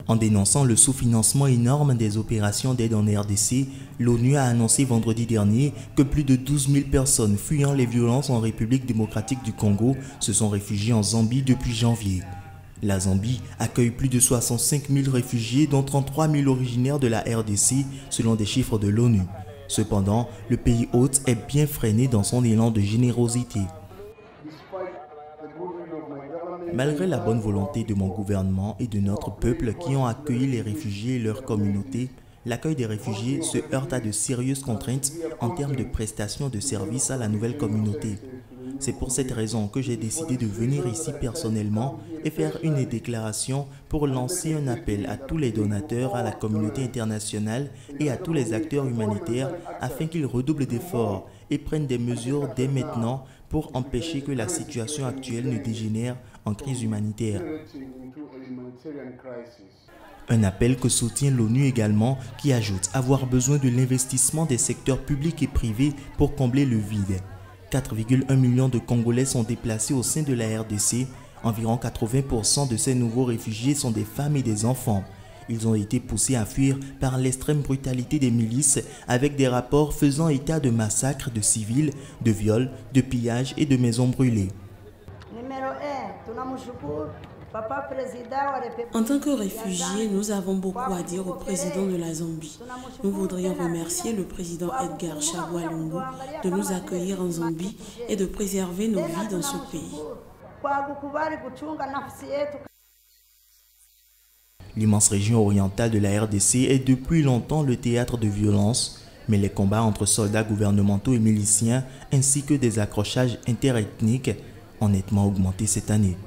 En dénonçant le sous-financement énorme des opérations d'aide en RDC, l'ONU a annoncé vendredi dernier que plus de 12 000 personnes fuyant les violences en République démocratique du Congo se sont réfugiées en Zambie depuis janvier. La Zambie accueille plus de 65 000 réfugiés, dont 33 000 originaires de la RDC, selon des chiffres de l'ONU. Cependant, le pays hôte est bien freiné dans son élan de générosité. Malgré la bonne volonté de mon gouvernement et de notre peuple qui ont accueilli les réfugiés et leurs communautés, l'accueil des réfugiés se heurte à de sérieuses contraintes en termes de prestations de services à la nouvelle communauté. C'est pour cette raison que j'ai décidé de venir ici personnellement et faire une déclaration pour lancer un appel à tous les donateurs, à la communauté internationale et à tous les acteurs humanitaires afin qu'ils redoublent d'efforts et prennent des mesures dès maintenant pour empêcher que la situation actuelle ne dégénère en crise humanitaire. Un appel que soutient l'ONU également, qui ajoute avoir besoin de l'investissement des secteurs publics et privés pour combler le vide. 4,1 millions de Congolais sont déplacés au sein de la RDC. Environ 80% de ces nouveaux réfugiés sont des femmes et des enfants. Ils ont été poussés à fuir par l'extrême brutalité des milices, avec des rapports faisant état de massacres de civils, de viols, de pillages et de maisons brûlées. En tant que réfugiés, nous avons beaucoup à dire au président de la Zambie. Nous voudrions remercier le président Edgar Chagwa Lungu de nous accueillir en Zambie et de préserver nos vies dans ce pays. L'immense région orientale de la RDC est depuis longtemps le théâtre de violences, mais les combats entre soldats gouvernementaux et miliciens ainsi que des accrochages interethniques ont nettement augmenté cette année.